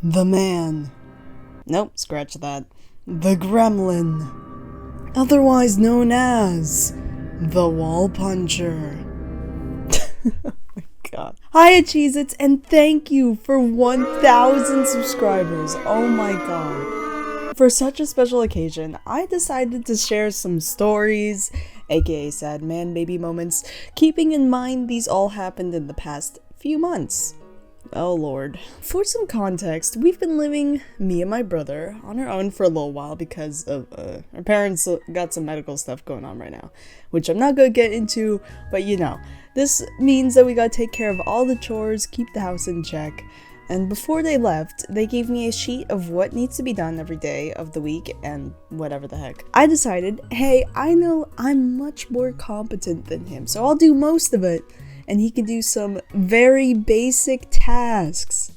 The man. Nope, scratch that. The gremlin. Otherwise known as the wall puncher. Oh my god. Hi, Cheez-Its, and thank you for 1,000 subscribers. Oh my god. For such a special occasion, I decided to share some stories, aka sad man baby moments, keeping in mind these all happened in the past few months. Oh lord. For some context, we've been living, me and my brother, on our own for a little while because of, our parents got some medical stuff going on right now, which I'm not gonna get into, but you know. This means that we gotta take care of all the chores, keep the house in check, and before they left, they gave me a sheet of what needs to be done every day of the week and whatever the heck. I decided, hey, I know I'm much more competent than him, so I'll do most of it, and he can do some very basic tasks.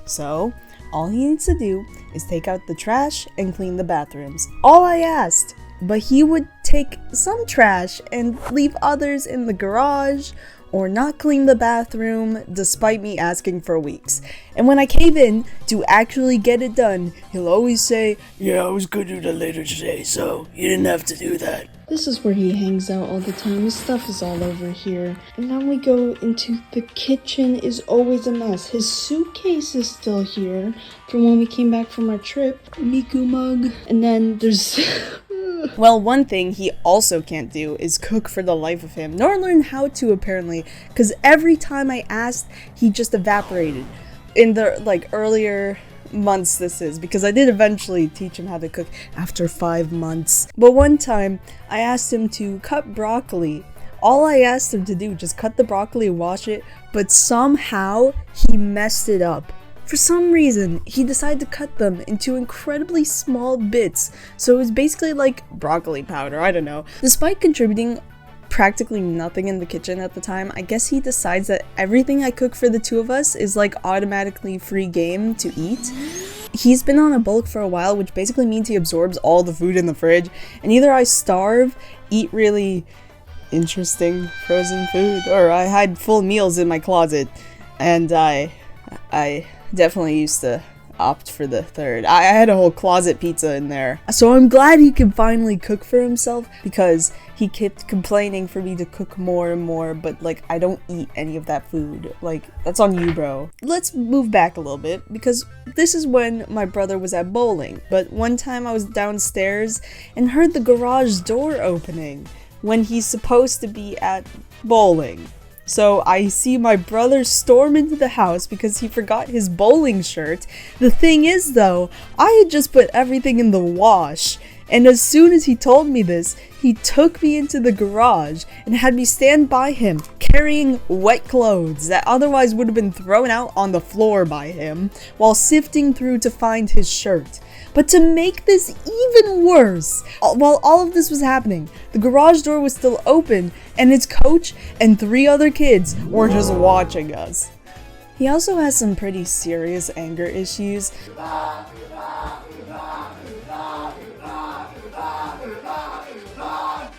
So, all he needs to do is take out the trash and clean the bathrooms. All I asked. But he would take some trash and leave others in the garage or not clean the bathroom despite me asking for weeks. And when I cave in to actually get it done, he'll always say, "Yeah, I was gonna do that later today, so you didn't have to do that." This is where he hangs out all the time. His stuff is all over here. And now we go into the kitchen is always a mess. His suitcase is still here from when we came back from our trip. Miku mug. And then there's... Well, one thing he also can't do is cook for the life of him, nor learn how to apparently, because every time I asked, he just evaporated. In the, earlier months this is, because I did eventually teach him how to cook after 5 months. But one time, I asked him to cut broccoli. All I asked him to do, just cut the broccoli and wash it, but somehow he messed it up. For some reason, he decided to cut them into incredibly small bits, so it was basically like broccoli powder, I don't know. Despite contributing practically nothing in the kitchen at the time, I guess he decides that everything I cook for the two of us is like automatically free game to eat. He's been on a bulk for a while, which basically means he absorbs all the food in the fridge, and either I starve, eat really interesting frozen food, or I hide full meals in my closet, and I definitely used to opt for the third. I had a whole closet pizza in there. So I'm glad he can finally cook for himself, because he kept complaining for me to cook more and more, but I don't eat any of that food. That's on you, bro. Let's move back a little bit, because this is when my brother was at bowling. But one time I was downstairs and heard the garage door opening when he's supposed to be at bowling. So I see my brother storm into the house because he forgot his bowling shirt. The thing is though, I had just put everything in the wash, and as soon as he told me this, he took me into the garage and had me stand by him carrying wet clothes that otherwise would have been thrown out on the floor by him while sifting through to find his shirt. But to make this even worse, while all of this was happening, the garage door was still open and his coach and 3 other kids were just watching us. He also has some pretty serious anger issues.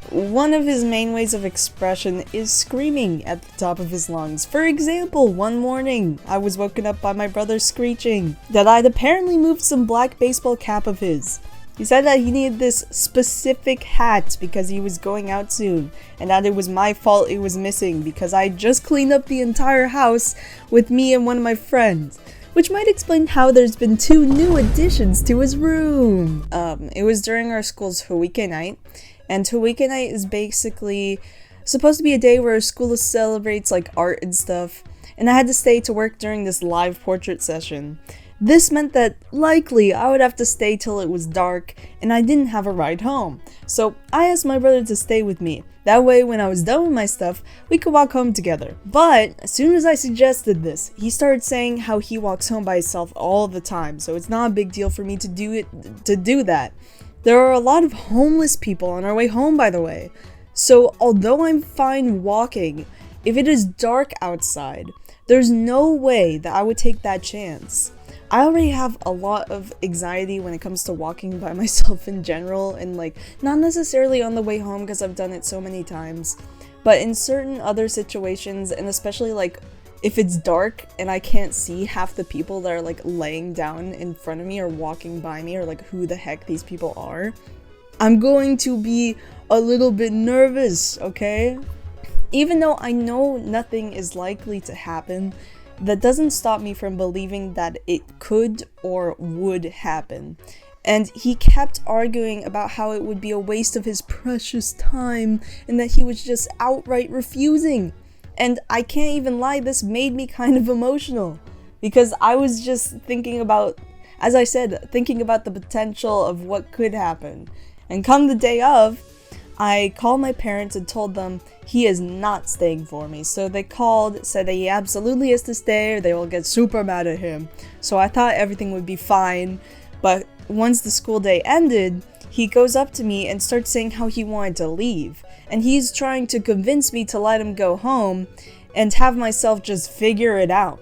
One of his main ways of expression is screaming at the top of his lungs. For example, one morning, I was woken up by my brother screeching that I'd apparently moved some black baseball cap of his. He said that he needed this specific hat because he was going out soon, and that it was my fault it was missing because I just cleaned up the entire house with me and one of my friends. Which might explain how there's been 2 new additions to his room. It was during our school's Hawike night. And Hawike night is basically supposed to be a day where our school celebrates art and stuff, and I had to stay to work during this live portrait session. This meant that likely I would have to stay till it was dark, and I didn't have a ride home. So I asked my brother to stay with me. That way when I was done with my stuff, we could walk home together. But as soon as I suggested this, he started saying how he walks home by himself all the time, so it's not a big deal for me to do that. There are a lot of homeless people on our way home, by the way. So although I'm fine walking, if it is dark outside, there's no way that I would take that chance. I already have a lot of anxiety when it comes to walking by myself in general, and not necessarily on the way home because I've done it so many times, but in certain other situations, and especially if it's dark and I can't see half the people that are like laying down in front of me or walking by me, or like who the heck these people are, I'm going to be a little bit nervous, okay? Even though I know nothing is likely to happen, that doesn't stop me from believing that it could or would happen. And he kept arguing about how it would be a waste of his precious time and that he was just outright refusing. And I can't even lie, this made me kind of emotional because I was just thinking about, as I said, thinking about the potential of what could happen. And come the day of, I called my parents and told them he is not staying for me. So they called, said that he absolutely has to stay or they will get super mad at him. So I thought everything would be fine. But once the school day ended, he goes up to me and starts saying how he wanted to leave. And he's trying to convince me to let him go home and have myself just figure it out.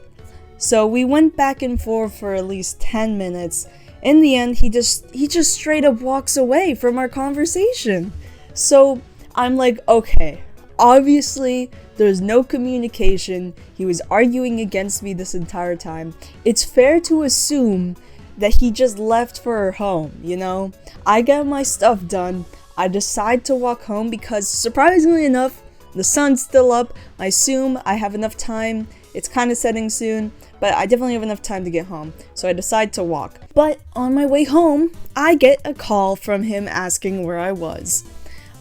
So we went back and forth for at least 10 minutes. In the end, he just straight up walks away from our conversation. So I'm like, okay, obviously there's no communication. He was arguing against me this entire time. It's fair to assume that he just left for her home, you know? I get my stuff done. I decide to walk home because, surprisingly enough, the sun's still up. I assume I have enough time. It's kind of setting soon, but I definitely have enough time to get home. So I decide to walk. But on my way home, I get a call from him asking where I was.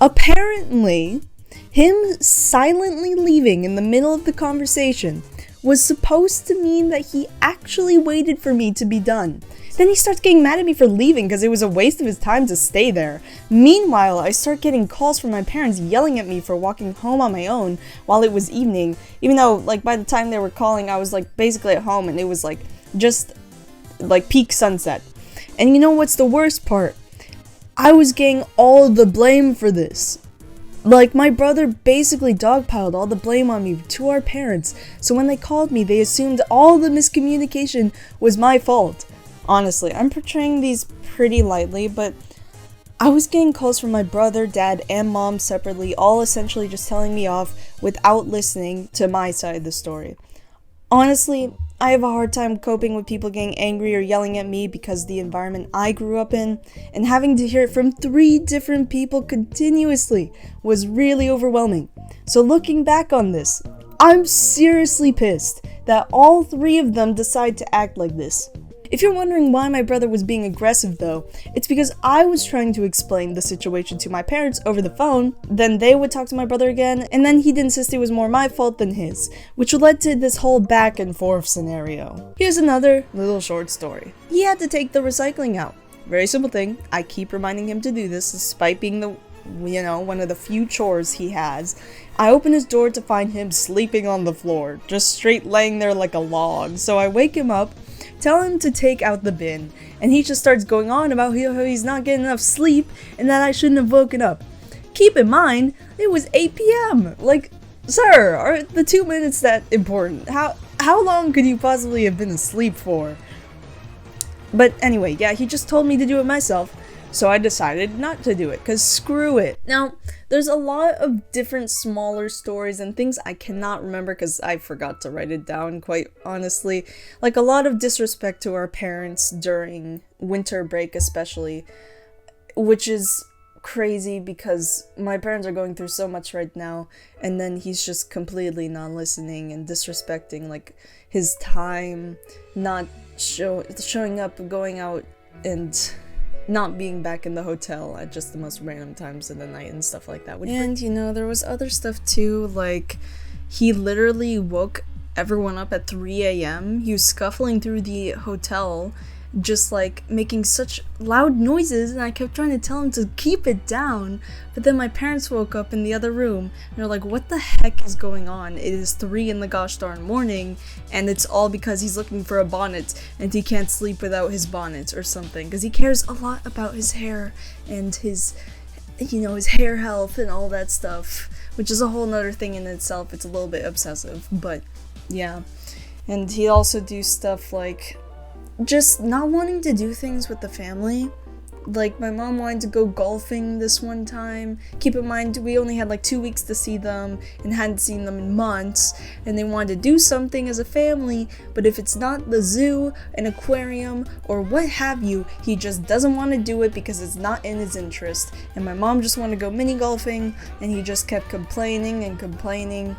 Apparently, him silently leaving in the middle of the conversation was supposed to mean that he actually waited for me to be done. Then he starts getting mad at me for leaving because it was a waste of his time to stay there. Meanwhile, I start getting calls from my parents yelling at me for walking home on my own while it was evening. Even though, like, by the time they were calling, I was, like, basically at home and it was, like, just, like, peak sunset. And you know what's the worst part? I was getting all the blame for this. Like, my brother basically dogpiled all the blame on me to our parents. So when they called me, they assumed all the miscommunication was my fault. Honestly, I'm portraying these pretty lightly, but I was getting calls from my brother, dad, and mom separately, all essentially just telling me off without listening to my side of the story. Honestly, I have a hard time coping with people getting angry or yelling at me because of the environment I grew up in, and having to hear it from 3 different people continuously was really overwhelming. So looking back on this, I'm seriously pissed that all 3 of them decide to act like this. If you're wondering why my brother was being aggressive though, it's because I was trying to explain the situation to my parents over the phone, then they would talk to my brother again, and then he'd insist it was more my fault than his, which led to this whole back and forth scenario. Here's another little short story. He had to take the recycling out. Very simple thing. I keep reminding him to do this despite being one of the few chores he has. I open his door to find him sleeping on the floor, just straight laying there like a log. So I wake him up, tell him to take out the bin, and he just starts going on about how he's not getting enough sleep and that I shouldn't have woken up. Keep in mind, it was 8 p.m. Like, sir, are the 2 minutes that important? How long could you possibly have been asleep for? But anyway, yeah, he just told me to do it myself, so I decided not to do it, because screw it. Now, there's a lot of different smaller stories and things I cannot remember because I forgot to write it down, quite honestly. Like a lot of disrespect to our parents during winter break especially, which is crazy because my parents are going through so much right now, and then he's just completely not listening and disrespecting like his time, not showing up, going out, and not being back in the hotel at just the most random times in the night and stuff like that. And there was other stuff too, like he literally woke everyone up at 3 a.m. He was scuffling through the hotel, just like making such loud noises, and I kept trying to tell him to keep it down, but then my parents woke up in the other room and they're like, what the heck is going on? It is 3 in the gosh darn morning, and it's all because he's looking for a bonnet and he can't sleep without his bonnet or something, because he cares a lot about his hair and his hair health and all that stuff, which is a whole nother thing in itself. It's a little bit obsessive, but yeah. And he'd also do stuff like just not wanting to do things with the family. Like, my mom wanted to go golfing this one time. Keep in mind, we only had like 2 weeks to see them and hadn't seen them in months. And they wanted to do something as a family, but if it's not the zoo, an aquarium, or what have you, he just doesn't want to do it because it's not in his interest. And my mom just wanted to go mini golfing, and he just kept complaining and complaining.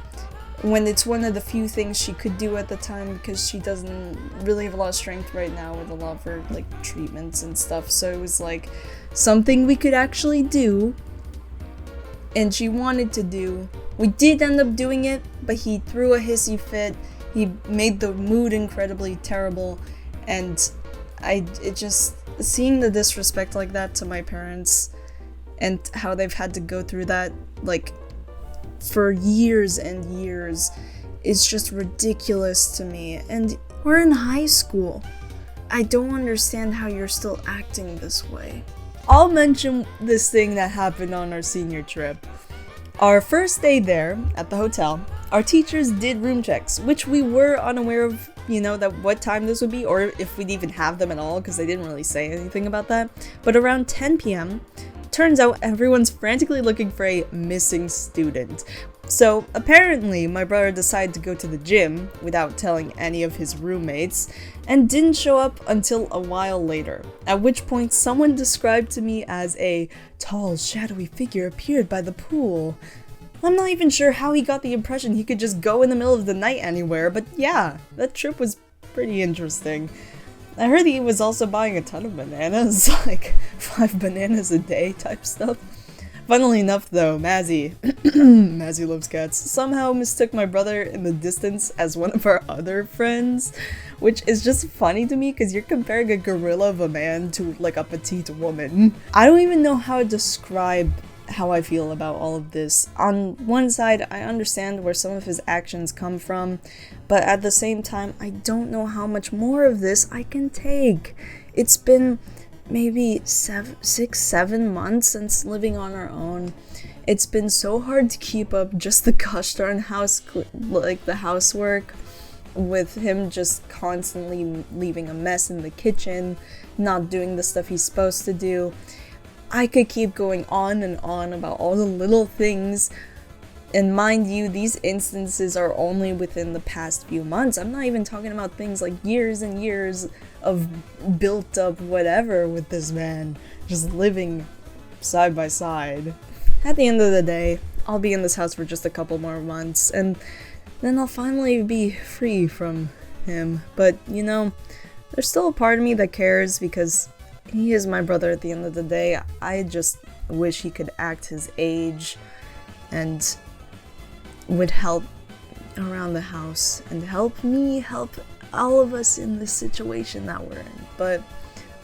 When it's one of the few things she could do at the time because she doesn't really have a lot of strength right now with a lot of her like treatments and stuff, so it was like something we could actually do and she wanted to do. We did end up doing it, but he threw a hissy fit. He made the mood incredibly terrible, and it just seeing the disrespect like that to my parents and how they've had to go through that like for years and years is just ridiculous to me. And we're in high school. I don't understand how you're still acting this way. I'll mention this thing that happened on our senior trip. Our first day there at the hotel, our teachers did room checks, which we were unaware of, that what time this would be, or if we'd even have them at all, because they didn't really say anything about that. But around 10 p.m., turns out everyone's frantically looking for a missing student. So apparently my brother decided to go to the gym without telling any of his roommates and didn't show up until a while later, at which point someone described to me as a tall, shadowy figure appeared by the pool. I'm not even sure how he got the impression he could just go in the middle of the night anywhere, but yeah, that trip was pretty interesting. I heard he was also buying a ton of bananas, like 5 bananas a day type stuff. Funnily enough though, Mazzy, Mazzy loves cats, somehow mistook my brother in the distance as one of our other friends, which is just funny to me because you're comparing a gorilla of a man to like a petite woman. I don't even know how to describe how I feel about all of this. On one side, I understand where some of his actions come from, but at the same time, I don't know how much more of this I can take. It's been maybe 6-7 months since living on our own. It's been so hard to keep up just the gosh darn the housework, with him just constantly leaving a mess in the kitchen, not doing the stuff he's supposed to do. I could keep going on and on about all the little things, and mind you, these instances are only within the past few months. I'm not even talking about things like years and years of built up whatever with this man, just living side by side. At the end of the day, I'll be in this house for just a couple more months, and then I'll finally be free from him. But, there's still a part of me that cares because he is my brother at the end of the day. I just wish he could act his age and would help around the house and help me help all of us in this situation that we're in. But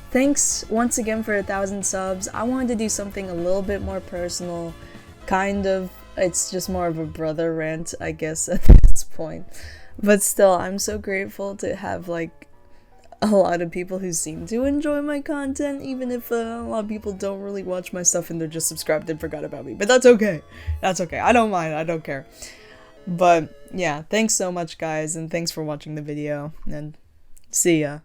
thanks once again for 1,000 subs. I wanted to do something a little bit more personal, kind of. It's just more of a brother rant, I guess, at this point. But still, I'm so grateful to have like a lot of people who seem to enjoy my content, even if a lot of people don't really watch my stuff and they're just subscribed and forgot about me. But that's okay. That's okay. I don't mind. I don't care. But yeah, thanks so much, guys, and thanks for watching the video, and see ya.